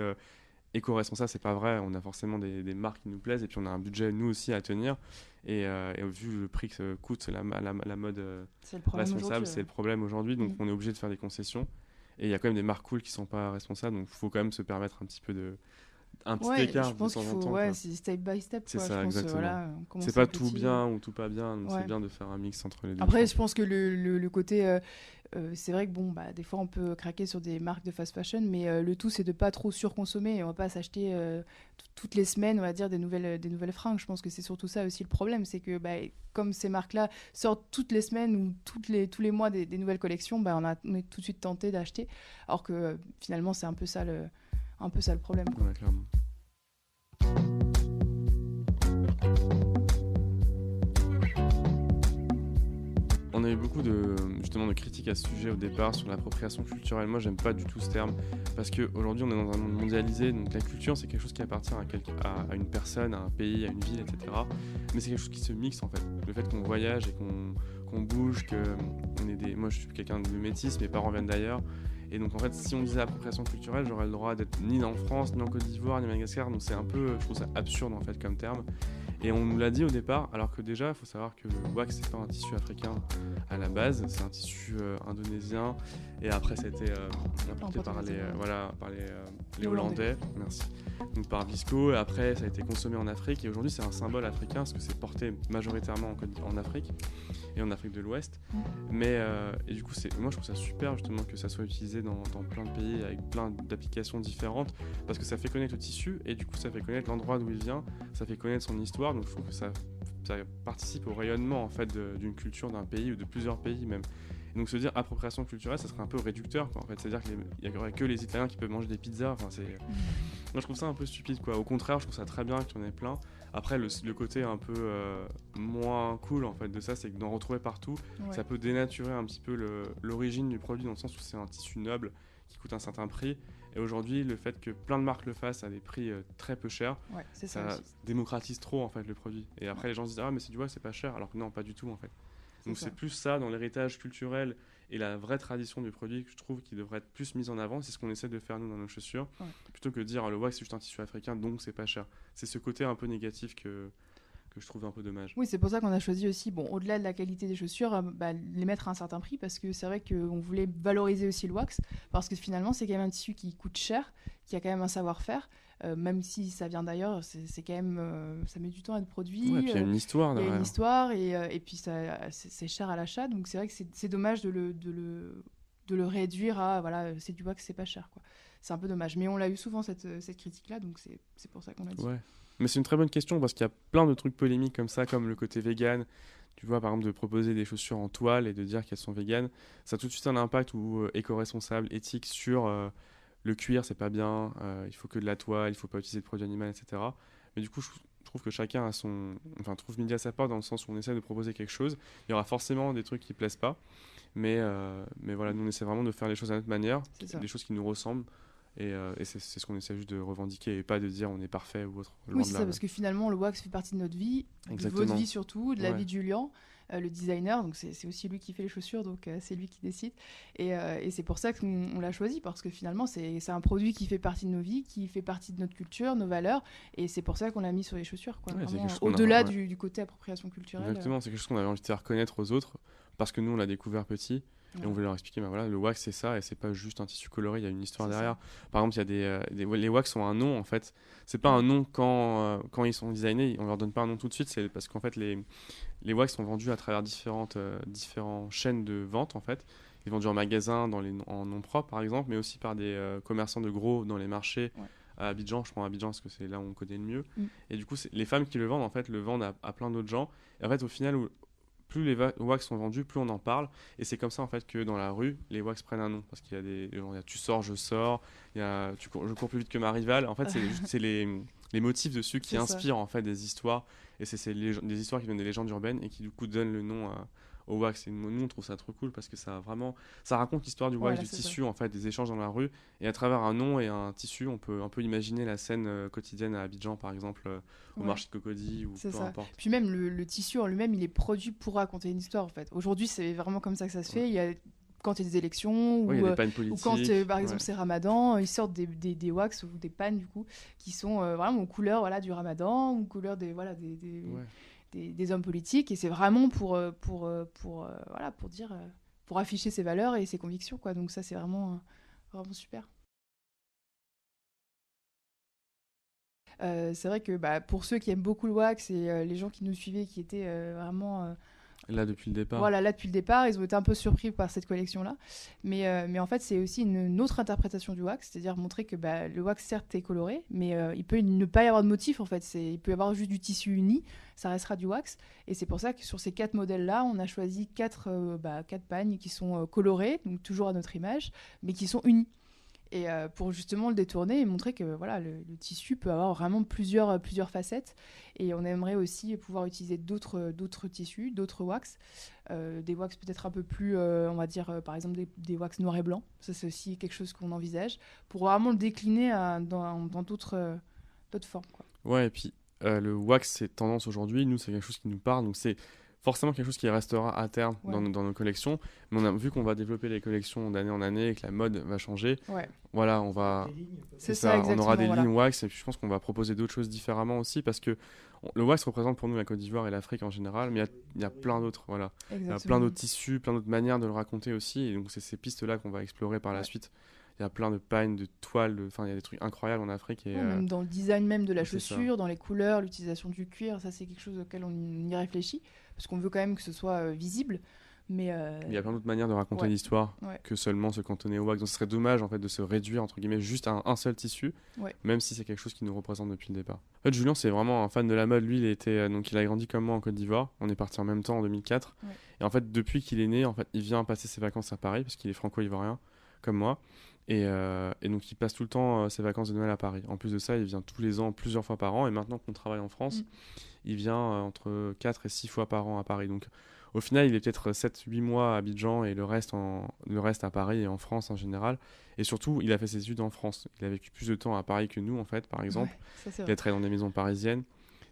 éco-responsable, c'est pas vrai. On a forcément des marques qui nous plaisent et puis on a un budget nous aussi à tenir. Et vu le prix que coûte la mode responsable, c'est le problème aujourd'hui. Donc on est obligé de faire des concessions. Et il y a quand même des marques cool qui sont pas responsables, donc il faut quand même se permettre un petit écart je pense de temps qu'il faut, en temps. c'est step by step. C'est quoi. ça, Je pense, exactement. commencer C'est pas petit. tout bien ou tout pas bien, donc c'est bien de faire un mix entre les deux. Après, je pense que le côté, c'est vrai que des fois on peut craquer sur des marques de fast fashion, mais le tout c'est de pas trop surconsommer. On va pas s'acheter toutes les semaines, on va dire, des nouvelles fringues. Je pense que c'est surtout ça aussi le problème, c'est que comme ces marques-là sortent toutes les semaines ou tous les mois des nouvelles collections, on est tout de suite tenté d'acheter, alors que finalement c'est un peu ça le problème. Ouais, clairement. On a eu beaucoup de critiques à ce sujet au départ sur l'appropriation culturelle. Moi, j'aime pas du tout ce terme parce qu'aujourd'hui, on est dans un monde mondialisé. Donc, la culture, c'est quelque chose qui appartient à une personne, à un pays, à une ville, etc. Mais c'est quelque chose qui se mixe en fait. Le fait qu'on voyage et qu'on bouge, moi, je suis quelqu'un de métis, mes parents viennent d'ailleurs. Et donc en fait, si on disait appropriation culturelle, j'aurais le droit d'être ni en France, ni en Côte d'Ivoire, ni à Madagascar. Donc c'est un peu, je trouve ça absurde en fait comme terme. Et on nous l'a dit au départ, alors que déjà, il faut savoir que le wax, c'est pas un tissu africain à la base, c'est un tissu indonésien. Et après, ça a été importé par les Hollandais. Merci. Donc par Visco. Et après, ça a été consommé en Afrique. Et aujourd'hui, c'est un symbole africain parce que c'est porté majoritairement en Afrique et en Afrique de l'Ouest. Mais et du coup, moi, je trouve ça super justement que ça soit utilisé dans plein de pays avec plein d'applications différentes parce que ça fait connaître le tissu et du coup, ça fait connaître l'endroit d'où il vient, ça fait connaître son histoire. Donc je trouve que ça participe au rayonnement en fait d'une culture d'un pays ou de plusieurs pays même. Et donc se dire appropriation culturelle, ça serait un peu réducteur quoi, en fait. C'est-à-dire qu'il n'y aurait que les Italiens qui peuvent manger des pizzas. Enfin, moi je trouve ça un peu stupide quoi. Au contraire, je trouve ça très bien qu'il y en ait plein. Après le côté un peu moins cool en fait de ça, c'est que d'en retrouver partout, ça peut dénaturer un petit peu l'origine du produit dans le sens où c'est un tissu noble qui coûte un certain prix. Et aujourd'hui, le fait que plein de marques le fassent à des prix très peu chers, ça démocratise trop en fait le produit. Et après, les gens se disent mais c'est du wax, c'est pas cher, alors que non, pas du tout en fait. Donc c'est plus ça dans l'héritage culturel et la vraie tradition du produit que je trouve qui devrait être plus mise en avant. C'est ce qu'on essaie de faire nous dans nos chaussures, plutôt que de dire le wax c'est juste un tissu africain donc c'est pas cher. C'est ce côté un peu négatif que je trouve un peu dommage. Oui, c'est pour ça qu'on a choisi aussi, au-delà de la qualité des chaussures, les mettre à un certain prix, parce que c'est vrai qu'on voulait valoriser aussi le wax, parce que finalement, c'est quand même un tissu qui coûte cher, qui a quand même un savoir-faire, même si ça vient d'ailleurs, c'est quand même, ça met du temps à être produit. Ouais, puis il y a une histoire derrière. Il y a une histoire, et puis c'est cher à l'achat, donc c'est vrai que c'est dommage de le réduire à, voilà, c'est du wax, c'est pas cher, quoi. c'est un peu dommage. Mais on l'a eu souvent cette critique-là, donc c'est pour ça qu'on l'a dit. Ouais. Mais c'est une très bonne question parce qu'il y a plein de trucs polémiques comme ça, comme le côté vegan. Tu vois, par exemple, de proposer des chaussures en toile et de dire qu'elles sont véganes, ça a tout de suite un impact éco-responsable, éthique sur le cuir, c'est pas bien, il faut que de la toile, il faut pas utiliser de produits animaux, etc. Mais du coup, je trouve que chacun a trouve midi à sa porte dans le sens où on essaie de proposer quelque chose. Il y aura forcément des trucs qui plaisent pas, mais voilà, nous on essaie vraiment de faire les choses à notre manière, des choses qui nous ressemblent. Et c'est ce qu'on essaie juste de revendiquer et pas de dire on est parfait ou autre. Oui, c'est ça, parce que finalement, le wax fait partie de notre vie, de votre vie surtout, de la vie de Julian, le designer. Donc c'est aussi lui qui fait les chaussures, donc c'est lui qui décide. Et c'est pour ça qu'on l'a choisi, parce que finalement, c'est un produit qui fait partie de nos vies, qui fait partie de notre culture, nos valeurs. Et c'est pour ça qu'on l'a mis sur les chaussures, quoi. Au-delà du côté appropriation culturelle. Exactement, c'est quelque chose qu'on avait envie de faire connaître aux autres, parce que nous, on l'a découvert petit. Et on voulait leur expliquer, voilà, le wax c'est ça, et c'est pas juste un tissu coloré, il y a une histoire derrière. Par exemple, il y a les wax ont un nom en fait. C'est pas un nom quand ils sont designés, on leur donne pas un nom tout de suite, c'est parce qu'en fait les wax sont vendus à travers différentes chaînes de vente en fait. Ils sont vendus en magasin, en nom propre par exemple, mais aussi par des commerçants de gros dans les marchés. À Abidjan, je prends Abidjan parce que c'est là où on connaît le mieux. Et du coup, les femmes qui le vendent en fait le vendent à plein d'autres gens. Et en fait, au final, plus les wax sont vendus, plus on en parle. Et c'est comme ça en fait que dans la rue, les wax prennent un nom. Parce qu'il y a il y a tu sors, je sors, je cours plus vite que ma rivale. En fait, c'est les motifs dessus qui inspirent en fait des histoires. Et c'est des histoires qui viennent des légendes urbaines et qui du coup donnent le nom au wax. Et nous, on trouve ça trop cool parce que ça raconte l'histoire du wax, du tissu, en fait, des échanges dans la rue. Et à travers un nom et un tissu, on peut un peu imaginer la scène quotidienne à Abidjan, par exemple, au marché de Cocody ou peu importe. Puis même le tissu en lui-même, il est produit pour raconter une histoire, en fait. Aujourd'hui, c'est vraiment comme ça que ça se fait. Il y a quand il y a des élections ou quand par exemple c'est Ramadan, ils sortent des wax ou des pannes du coup qui sont vraiment aux couleurs du Ramadan ou aux couleurs des hommes politiques, et c'est vraiment pour dire pour afficher ses valeurs et ses convictions, quoi. Donc ça c'est vraiment super. C'est vrai que pour ceux qui aiment beaucoup le wax et les gens qui nous suivaient qui étaient vraiment là depuis le départ. Voilà, là depuis le départ, ils ont été un peu surpris par cette collection-là. Mais en fait, c'est aussi une autre interprétation du wax, c'est-à-dire montrer que le wax, certes, est coloré, mais il peut ne pas y avoir de motif, en fait. Il peut y avoir juste du tissu uni, ça restera du wax. Et c'est pour ça que sur ces 4 modèles-là, on a choisi 4 pagnes qui sont colorées, donc toujours à notre image, mais qui sont unis. Et pour justement le détourner et montrer que voilà, le tissu peut avoir vraiment plusieurs facettes. Et on aimerait aussi pouvoir utiliser d'autres tissus, d'autres wax, des wax peut-être un peu plus, on va dire par exemple des wax noirs et blancs. Ça c'est aussi quelque chose qu'on envisage pour vraiment le décliner dans d'autres formes, quoi. Ouais, et puis le wax c'est tendance aujourd'hui, nous c'est quelque chose qui nous parle, donc c'est forcément quelque chose qui restera à terme dans nos collections, mais on a vu qu'on va développer les collections d'année en année et que la mode va changer. Voilà, on va c'est ça, on aura des lignes wax, et puis je pense qu'on va proposer d'autres choses différemment aussi, parce que le wax représente pour nous la Côte d'Ivoire et l'Afrique en général, mais il y a plein d'autres, voilà. Il y a plein d'autres tissus, plein d'autres manières de le raconter aussi, et donc c'est ces pistes là qu'on va explorer par la suite. Il y a plein de pagnes, de toiles, il y a des trucs incroyables en Afrique. Et, même dans le design même de la chaussure, dans les couleurs, l'utilisation du cuir, ça c'est quelque chose auquel on y réfléchit, parce qu'on veut quand même que ce soit visible. Mais il y a plein d'autres manières de raconter l'histoire que seulement se cantonner au wax. Donc ce serait dommage en fait de se réduire entre guillemets juste à un seul tissu, même si c'est quelque chose qui nous représente depuis le départ. En fait, Julien c'est vraiment un fan de la mode. Lui il a grandi comme moi en Côte d'Ivoire. On est partis en même temps en 2004. Et en fait depuis qu'il est né, en fait il vient passer ses vacances à Paris parce qu'il est franco-ivoirien comme moi. Et donc il passe tout le temps ses vacances de Noël à Paris. En plus de ça, il vient tous les ans, plusieurs fois par an. Et maintenant qu'on travaille en France, il vient entre 4 et 6 fois par an à Paris. Donc au final, il est peut-être 7-8 mois à Abidjan et le reste à Paris et en France en général. Et surtout, il a fait ses études en France. Il a vécu plus de temps à Paris que nous, en fait, par exemple. Il a travaillé dans des maisons parisiennes.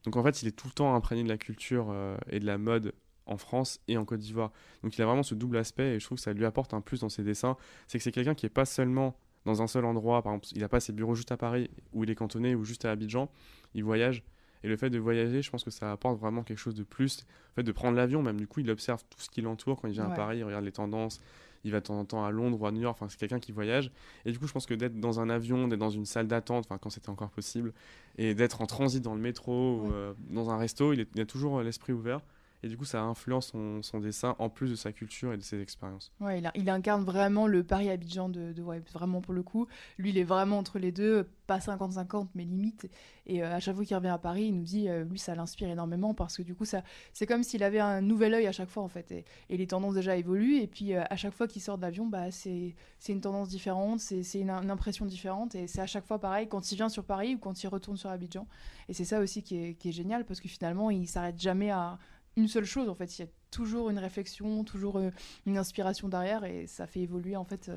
Donc en fait, il est tout le temps imprégné de la culture et de la mode en France et en Côte d'Ivoire. Donc il a vraiment ce double aspect et je trouve que ça lui apporte un plus dans ses dessins. C'est que c'est quelqu'un qui n'est pas seulement dans un seul endroit. Par exemple, il n'a pas ses bureaux juste à Paris où il est cantonné ou juste à Abidjan. Il voyage. Et le fait de voyager, je pense que ça apporte vraiment quelque chose de plus. Le fait de prendre l'avion, même du coup, il observe tout ce qui l'entoure. Quand il vient à Paris, il regarde les tendances. Il va de temps en temps à Londres ou à New York. Enfin, c'est quelqu'un qui voyage. Et du coup, je pense que d'être dans un avion, d'être dans une salle d'attente, enfin, quand c'était encore possible, et d'être en transit dans le métro ou dans un resto, il a toujours l'esprit ouvert. Et du coup, ça influence son dessin en plus de sa culture et de ses expériences. Ouais, il incarne vraiment le Paris-Abidjan de Webs, vraiment pour le coup. Lui, il est vraiment entre les deux, pas 50-50, mais limite. Et à chaque fois qu'il revient à Paris, il nous dit, lui, ça l'inspire énormément parce que du coup, c'est comme s'il avait un nouvel œil à chaque fois, en fait. Et les tendances déjà évoluent. Et puis, à chaque fois qu'il sort d'avion, bah, c'est une tendance différente, c'est une impression différente. Et c'est à chaque fois pareil quand il vient sur Paris ou quand il retourne sur Abidjan. Et c'est ça aussi qui est génial parce que finalement, il s'arrête jamais à une seule chose, en fait. Il y a toujours une réflexion, toujours une inspiration derrière et ça fait évoluer, en fait,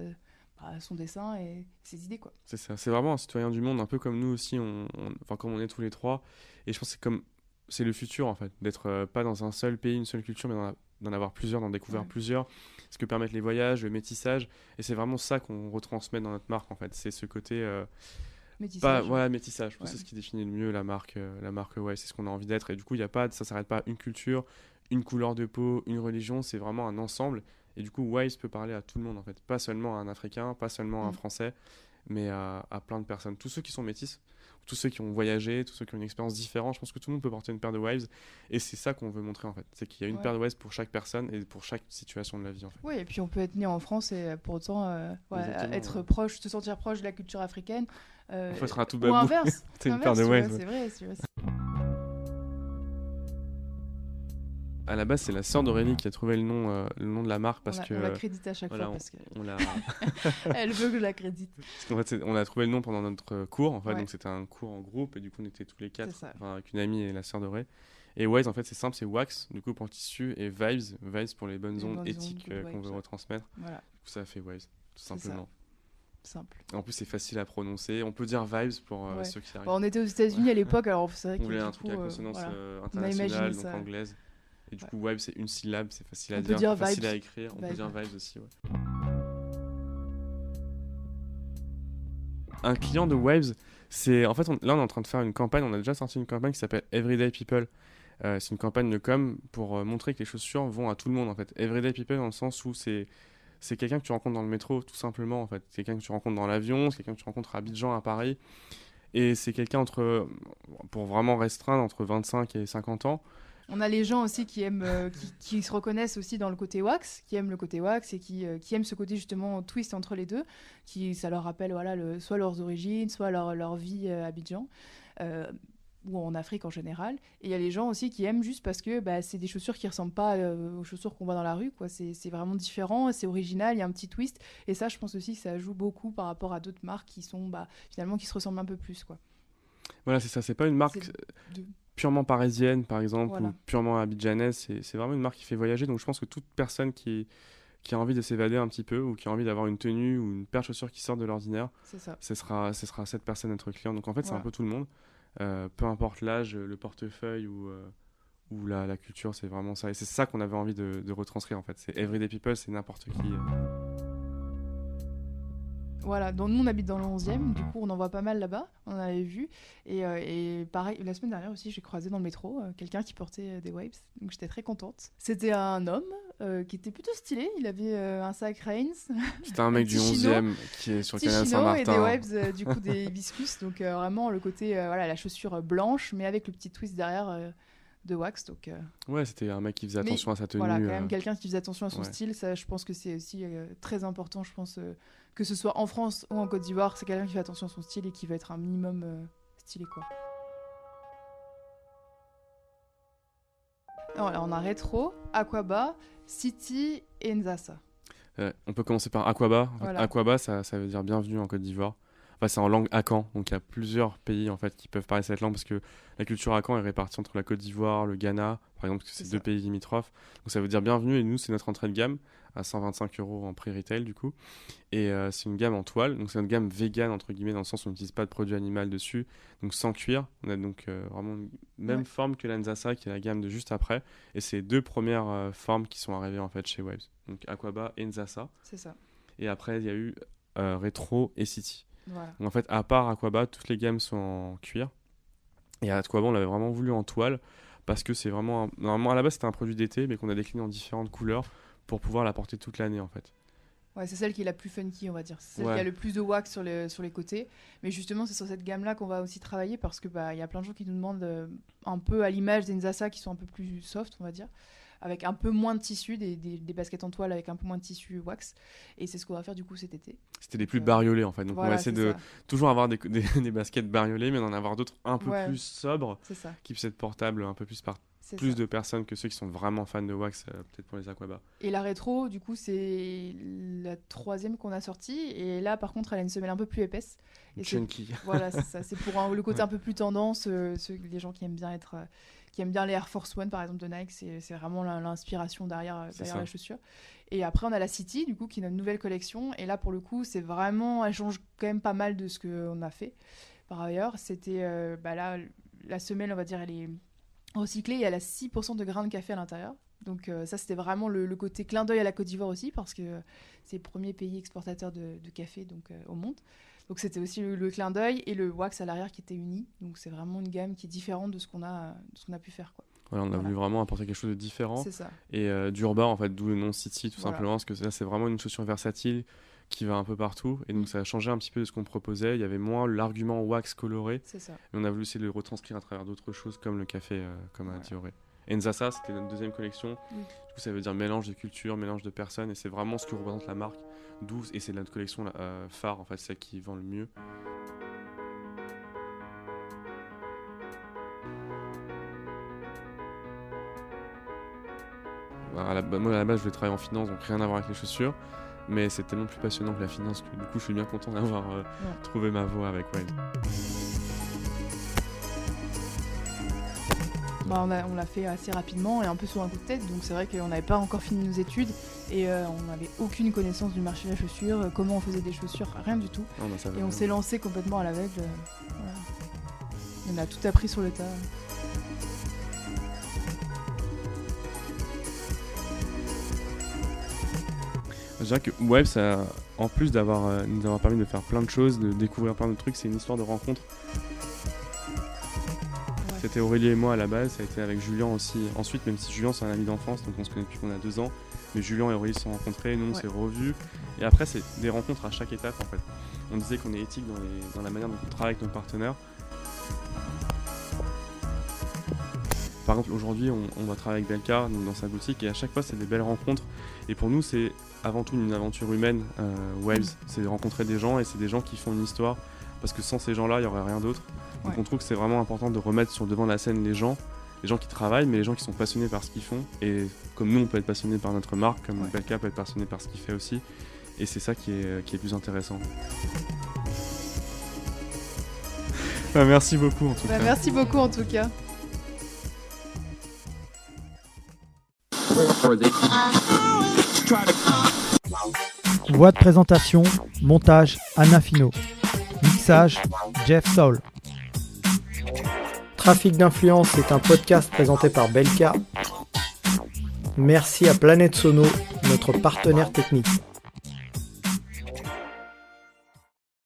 son dessin et ses idées, quoi. C'est ça, c'est vraiment un citoyen du monde, un peu comme nous aussi, enfin comme on est tous les trois. Et je pense que c'est le futur, en fait, d'être pas dans un seul pays, une seule culture, mais d'en avoir plusieurs, d'en découvrir plusieurs. Ce que permettent les voyages, le métissage. Et c'est vraiment ça qu'on retransmet dans notre marque, en fait. C'est ce côté... Métissage. Voilà, métissage. Ouais. C'est ce qui définit le mieux la marque ouais, c'est ce qu'on a envie d'être. Et du coup, ça s'arrête pas à une culture, une couleur de peau, une religion, c'est vraiment un ensemble. Et du coup, Wise peut parler à tout le monde, en fait. Pas seulement à un Africain, pas seulement à un Français, mais à plein de personnes. Tous ceux qui sont métis, tous ceux qui ont voyagé, tous ceux qui ont une expérience différente, je pense que tout le monde peut porter une paire de Wives. Et c'est ça qu'on veut montrer, en fait. C'est qu'il y a une paire de Wives pour chaque personne et pour chaque situation de la vie, en fait. Oui, et puis on peut être né en France et pour autant être proche, se sentir proche de la culture africaine. Il faut être un tout ou babou. inverse. C'est une paire de Wives. C'est vrai, c'est vrai. À la base, c'est la sœur d'Aurélie qui a trouvé le nom de la marque parce On la crédite à chaque fois parce que elle veut que je la crédite. Parce qu'en fait, on a trouvé le nom pendant notre cours, en fait, Ouais. donc c'était un cours en groupe et du coup on était tous les quatre, C'est ça. enfin, avec une amie et la sœur d'Auré. Et Wise, en fait, c'est simple, c'est wax du coup pour le tissu et vibes pour les bonnes ondes éthiques qu'on veut retransmettre. Voilà. Du coup, ça a fait Wise, tout C'est simplement. Simple. En plus, c'est facile à prononcer. On peut dire vibes pour ceux qui arrivent. Bon, on était aux États-Unis à l'époque, alors c'est vrai On que voulait un du truc coup, à consonance on a internationale, imaginé donc ça. anglaise. Et du coup, Vibe, c'est une syllabe, c'est facile à On peut dire, dire facile vibes. à écrire. On peut Vibes. dire Vibes aussi, ouais. Un client de Waves, c'est... En fait, là, on est en train de faire une campagne. On a déjà sorti une campagne qui s'appelle Everyday People. C'est une campagne de com pour montrer que les chaussures vont à tout le monde, en fait. Everyday People, dans le sens où c'est quelqu'un que tu rencontres dans le métro, tout simplement, en fait. C'est quelqu'un que tu rencontres dans l'avion, c'est quelqu'un que tu rencontres à Abidjan, à Paris. Et c'est quelqu'un pour vraiment restreindre, entre 25 et 50 ans. On a les gens aussi qui aiment, qui se reconnaissent aussi dans le côté wax, qui aiment le côté wax et qui aiment ce côté justement twist entre les deux, ça leur rappelle soit leurs origines, soit leur vie à Abidjan, ou en Afrique en général. Et il y a les gens aussi qui aiment juste parce que c'est des chaussures qui ressemblent pas aux chaussures qu'on voit dans la rue, quoi. C'est vraiment différent, c'est original, il y a un petit twist. Et ça, je pense aussi que ça joue beaucoup par rapport à d'autres marques qui sont finalement qui se ressemblent un peu plus, quoi. Voilà, c'est ça, c'est pas une marque purement parisienne, par exemple, Voilà. ou purement abidjanaise, c'est vraiment une marque qui fait voyager, donc je pense que toute personne qui a envie de s'évader un petit peu, ou qui a envie d'avoir une tenue ou une paire de chaussures qui sort de l'ordinaire, C'est ça. ce sera cette personne notre client. Donc en fait, c'est un Voilà. peu tout le monde, peu importe l'âge, le portefeuille ou la culture, c'est vraiment ça. Et c'est ça qu'on avait envie de retranscrire, en fait. C'est Everyday People, c'est n'importe qui. Voilà, donc nous on habite dans le 11e, du coup on en voit pas mal là-bas, on en avait vu. Et pareil, la semaine dernière aussi, j'ai croisé dans le métro quelqu'un qui portait des Waves, donc j'étais très contente. C'était un homme qui était plutôt stylé, il avait un sac Reigns. C'était un mec du petit 11e qui est sur le petit canal chino et des Saint-Martin. Waves, du coup des hibiscus, donc vraiment le côté, la chaussure blanche, mais avec le petit twist derrière de wax. Donc, Ouais, c'était un mec qui faisait mais attention à sa tenue. voilà, quand même quelqu'un qui faisait attention à son ouais. style, ça je pense que c'est aussi très important, je pense, que ce soit en France ou en Côte d'Ivoire, c'est quelqu'un qui fait attention à son style et qui va être un minimum stylé, quoi. Alors, on a Retro, Aquaba, City et Nzasa. On peut commencer par Aquaba. En fait, Voilà. Aquaba, ça veut dire bienvenue en Côte d'Ivoire. Enfin, c'est en langue Akan, donc il y a plusieurs pays en fait qui peuvent parler cette langue parce que la culture Akan est répartie entre la Côte d'Ivoire, le Ghana, par exemple, parce que c'est C'est deux ça. pays limitrophes. Donc ça veut dire bienvenue et nous c'est notre entrée de gamme à 125 € en prix retail du coup. Et c'est une gamme en toile, donc c'est une gamme vegan entre guillemets dans le sens où on n'utilise pas de produit animal dessus, donc sans cuir. On a donc vraiment une même forme que la Nzasa qui est la gamme de juste après. Et c'est les deux premières formes qui sont arrivées en fait chez Waves. Donc Aquaba et Nzasa. C'est ça. Et après il y a eu Retro et City. Voilà. Donc en fait, à part Aquaba, toutes les gammes sont en cuir. Et à Aquaba, on l'avait vraiment voulu en toile parce que c'est vraiment... Normalement, à la base, c'était un produit d'été, mais qu'on a décliné en différentes couleurs pour pouvoir la porter toute l'année, en fait. Ouais, c'est celle qui est la plus funky, on va dire. C'est celle Ouais. qui a le plus de wax sur les côtés. Mais justement, c'est sur cette gamme-là qu'on va aussi travailler parce que y a plein de gens qui nous demandent un peu à l'image des Nzasa qui sont un peu plus soft, on va dire, avec un peu moins de tissu, des baskets en toile avec un peu moins de tissu wax. Et c'est ce qu'on va faire du coup cet été. C'était les plus bariolés en fait. Donc Voilà, on va essayer c'est de ça. toujours avoir des baskets bariolées, mais d'en avoir d'autres un peu Ouais. plus sobres, C'est ça. qui puissent être portables un peu plus par C'est plus ça. de personnes que ceux qui sont vraiment fans de wax, peut-être pour les aquabats. Et la rétro, du coup, c'est la 3e qu'on a sortie. Et là, par contre, elle a une semelle un peu plus épaisse. Et c'est- Chunky. Voilà, c'est ça. C'est pour le côté Ouais. un peu plus tendance. Les gens qui aiment bien qui aiment bien les Air Force One, par exemple, de Nike, c'est vraiment l'inspiration derrière ça. la chaussure. Et après, on a la City, du coup, qui est notre nouvelle collection. Et là, pour le coup, c'est vraiment, elle change quand même pas mal de ce qu'on a fait. Par ailleurs, c'était là, la semelle, on va dire, elle est recyclée et elle a 6% de grains de café à l'intérieur. Donc ça, c'était vraiment le côté clin d'œil à la Côte d'Ivoire aussi, parce que c'est le premier pays exportateur de café au monde. Donc c'était aussi le clin d'œil et le wax à l'arrière qui était uni. Donc c'est vraiment une gamme qui est différente de ce qu'on a pu faire, quoi. Voilà, on a Voilà. voulu vraiment apporter quelque chose de différent. C'est ça. Et d'urbain, en fait, d'où le nom City, tout Voilà. simplement, parce que là, c'est vraiment une chaussure versatile qui va un peu partout. Et donc, ça a changé un petit peu de ce qu'on proposait. Il y avait moins l'argument wax coloré, C'est ça. mais on a voulu essayer de le retranscrire à travers d'autres choses, comme le café, comme a Voilà. dit Auré. Et Nzasa, c'était notre deuxième collection. Oui. Du coup, ça veut dire mélange de culture, mélange de personnes, et c'est vraiment ce que représente la marque. Et c'est notre collection phare, en fait, celle qui vend le mieux. Moi, à la base, je voulais travailler en finance, donc rien à voir avec les chaussures. Mais c'est tellement plus passionnant que la finance que du coup, je suis bien content d'avoir trouvé ma voie avec Wild. On l'a fait assez rapidement et un peu sur un coup de tête, donc c'est vrai qu'on n'avait pas encore fini nos études et on n'avait aucune connaissance du marché de la chaussure, comment on faisait des chaussures, rien du tout. Non, bah, ça va Et on bien. s'est lancé complètement à l'aveugle. Voilà. On a tout appris sur le tas. Je dirais que Web, ça, en plus d'avoir nous avoir permis de faire plein de choses, de découvrir plein de trucs, c'est une histoire de rencontre. Ouais. C'était Aurélie et moi à la base, ça a été avec Julien aussi. Ensuite, même si Julien c'est un ami d'enfance, donc on se connaît depuis qu'on a 2 ans, mais Julien et Aurélie se sont rencontrés, nous on Ouais. s'est revus. Et après, c'est des rencontres à chaque étape en fait. On disait qu'on est éthique dans la manière dont on travaille avec nos partenaires. Par exemple, aujourd'hui, on va travailler avec Belka donc dans sa boutique et à chaque fois, c'est des belles rencontres. Et pour nous, c'est avant tout une aventure humaine. Waves, c'est rencontrer des gens et c'est des gens qui font une histoire. Parce que sans ces gens-là, il n'y aurait rien d'autre. Donc Ouais. on trouve que c'est vraiment important de remettre sur le devant de la scène les gens qui travaillent, mais les gens qui sont passionnés par ce qu'ils font. Et comme nous, on peut être passionné par notre marque, comme Ouais. Belka peut être passionné par ce qu'il fait aussi. Et c'est ça qui est plus intéressant. Merci beaucoup en tout cas. Merci beaucoup en tout cas. Voix de présentation, montage Anna Fino. Mixage Jeff Saul. Trafic d'influence est un podcast présenté par Belka. Merci à Planète Sono, notre partenaire technique.